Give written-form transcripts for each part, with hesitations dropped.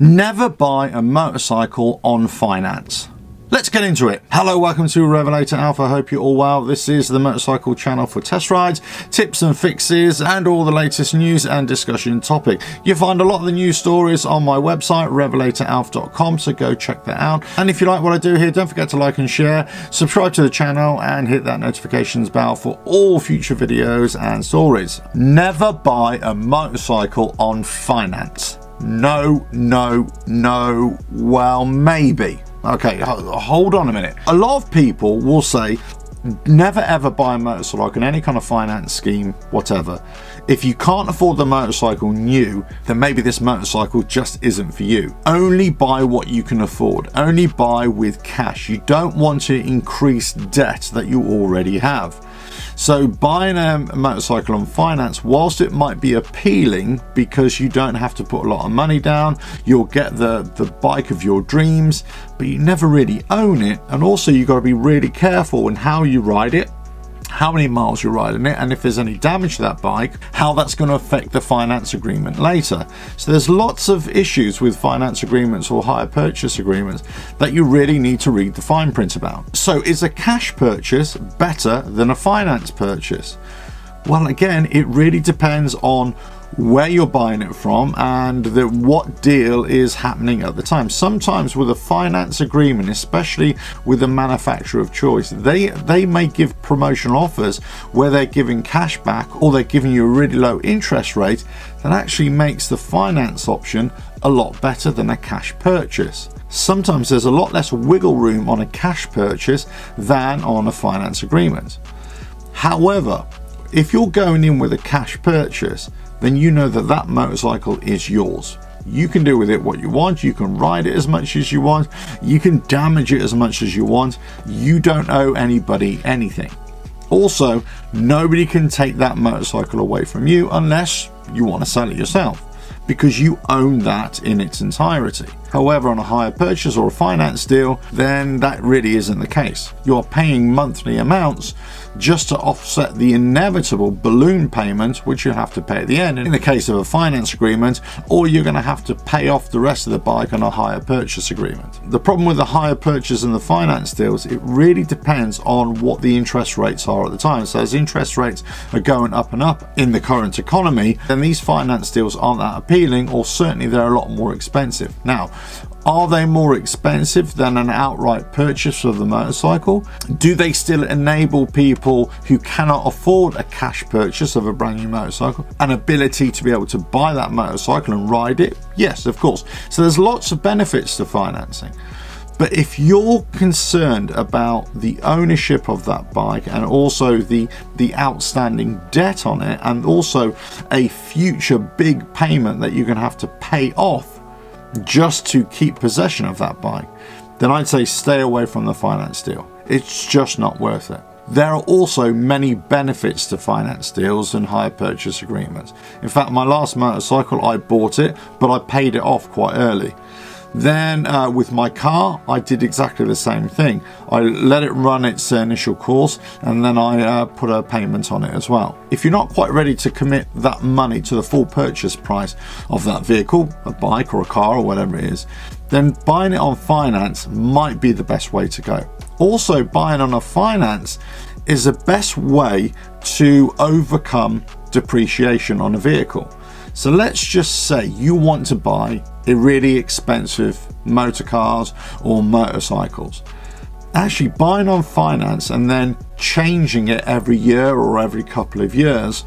Never buy a motorcycle on finance. Let's get into it. Hello, welcome to RevelatorAlf. I hope you're all well. This is the motorcycle channel for test rides, tips and fixes, and all the latest news and discussion topic. You'll find a lot of the news stories on my website, RevelatorAlf.com, so go check that out. And if you like what I do here, don't forget to like and share, subscribe to the channel, and hit that notifications bell for all future videos and stories. Never buy a motorcycle on finance. No, well, maybe. Okay, hold on a minute. A lot of people will say, never ever buy a motorcycle in any kind of finance scheme, whatever. If you can't afford the motorcycle new, then maybe this motorcycle just isn't for you. Only buy what you can afford. Only buy with cash. You don't want to increase debt that you already have. So buying a motorcycle on finance, whilst it might be appealing because you don't have to put a lot of money down, you'll get the bike of your dreams, but you never really own it. And also you've got to be really careful in how you ride it, how many miles you're riding it, and if there's any damage to that bike, how that's going to affect the finance agreement later. So there's lots of issues with finance agreements or hire purchase agreements that you really need to read the fine print about. So is a cash purchase better than a finance purchase? Well, again, it really depends on where you're buying it from and what deal is happening at the time. Sometimes with a finance agreement, especially with a manufacturer of choice, they may give promotional offers where they're giving cash back or they're giving you a really low interest rate that actually makes the finance option a lot better than a cash purchase. Sometimes there's a lot less wiggle room on a cash purchase than on a finance agreement. However, if you're going in with a cash purchase, then you know that that motorcycle is yours. You can do with it what you want. You can ride it as much as you want. You can damage it as much as you want. You don't owe anybody anything. Also, nobody can take that motorcycle away from you unless you want to sell it yourself, because you own that in its entirety. However, on a hire purchase or a finance deal, then that really isn't the case. You're paying monthly amounts just to offset the inevitable balloon payment which you have to pay at the end in the case of a finance agreement, or you're going to have to pay off the rest of the bike on a hire purchase agreement. The problem with the hire purchase and the finance deals, it really depends on what the interest rates are at the time. So as interest rates are going up and up in the current economy, then these finance deals aren't that appealing, or certainly they're a lot more expensive. Now, are they more expensive than an outright purchase of the motorcycle? Do they still enable people who cannot afford a cash purchase of a brand new motorcycle an ability to be able to buy that motorcycle and ride it? Yes, of course. So there's lots of benefits to financing. But if you're concerned about the ownership of that bike and also the outstanding debt on it, and also a future big payment that you're going to have to pay off just to keep possession of that bike, then I'd say stay away from the finance deal. It's just not worth it. There are also many benefits to finance deals and hire purchase agreements. In fact, my last motorcycle, I bought it, but I paid it off quite early. Then with my car, I did exactly the same thing. I let it run its initial course, and then I put a payment on it as well. If you're not quite ready to commit that money to the full purchase price of that vehicle, a bike or a car or whatever it is, then buying it on finance might be the best way to go. Also, buying on a finance is the best way to overcome depreciation on a vehicle. So let's just say you want to buy a really expensive motor cars or motorcycles. Actually, buying on finance and then changing it every year or every couple of years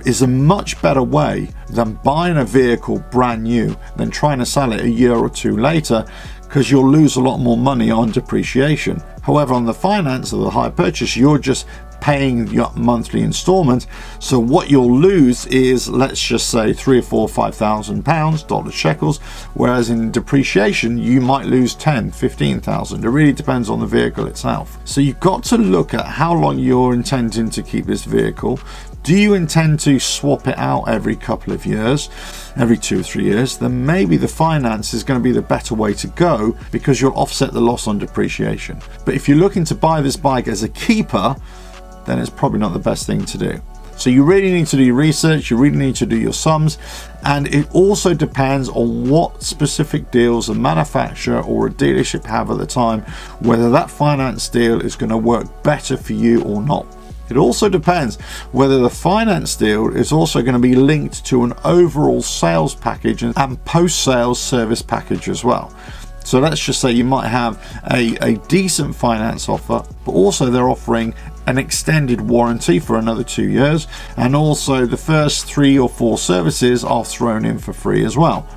is a much better way than buying a vehicle brand new, then trying to sell it a year or two later, because you'll lose a lot more money on depreciation. However, on the finance or the hire purchase, you're just paying your monthly installment. So what you'll lose is, let's just say £3,000 or £4,000, dollars, shekels, whereas in depreciation you might lose 10, 15,000. It really depends on the vehicle itself. So you've got to look at how long you're intending to keep this vehicle. Do you intend to swap it out every couple of years, every 2 or 3 years? Then maybe the finance is going to be the better way to go, because you'll offset the loss on depreciation. But if you're looking to buy this bike as a keeper, then it's probably not the best thing to do. So you really need to do your research, you really need to do your sums, and it also depends on what specific deals a manufacturer or a dealership have at the time, whether that finance deal is going to work better for you or not. It also depends whether the finance deal is also going to be linked to an overall sales package and post-sales service package as well. So let's just say you might have a decent finance offer, but also they're offering an extended warranty for another 2 years, and also the first 3 or 4 services are thrown in for free as well.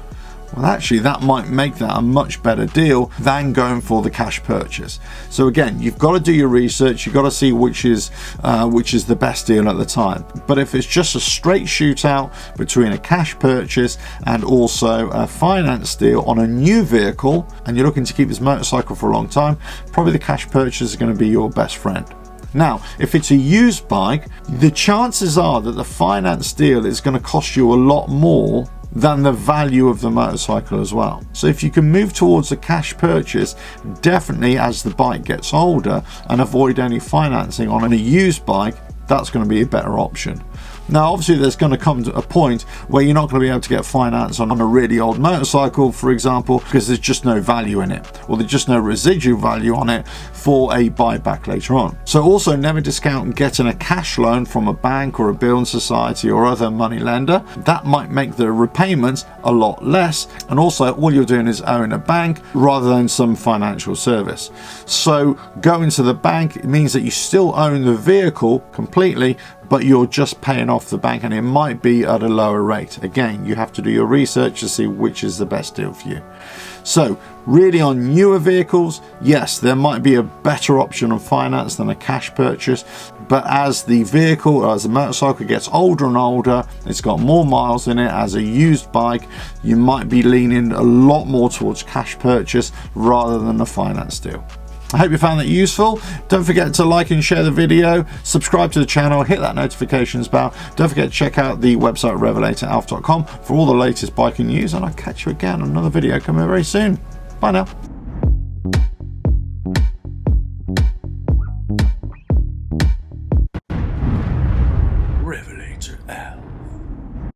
Well, actually, that might make that a much better deal than going for the cash purchase. So again, you've got to do your research. You've got to see which is the best deal at the time. But if it's just a straight shootout between a cash purchase and also a finance deal on a new vehicle, and you're looking to keep this motorcycle for a long time, probably the cash purchase is going to be your best friend. Now, if it's a used bike, the chances are that the finance deal is going to cost you a lot more than the value of the motorcycle as well. So if you can move towards a cash purchase, definitely as the bike gets older, and avoid any financing on a used bike, that's going to be a better option. Now, obviously, there's going to come to a point where you're not going to be able to get finance on a really old motorcycle, for example, because there's just no value in it, or there's just no residual value on it for a buyback later on. So also never discount getting a cash loan from a bank or a building society or other money lender. That might make the repayments a lot less, and also all you're doing is owing a bank rather than some financial service. So going to the bank, it means that you still own the vehicle completely, but you're just paying off the bank, and it might be at a lower rate. Again, you have to do your research to see which is the best deal for you. So really, on newer vehicles, yes, there might be a better option on finance than a cash purchase, but as the vehicle, or as the motorcycle gets older and older, it's got more miles in it, as a used bike, you might be leaning a lot more towards cash purchase rather than a finance deal. I hope you found that useful. Don't forget to like and share the video, subscribe to the channel, hit that notifications bell. Don't forget to check out the website RevelatorAlf.com for all the latest biking news, and I'll catch you again on another video coming very soon. Bye now.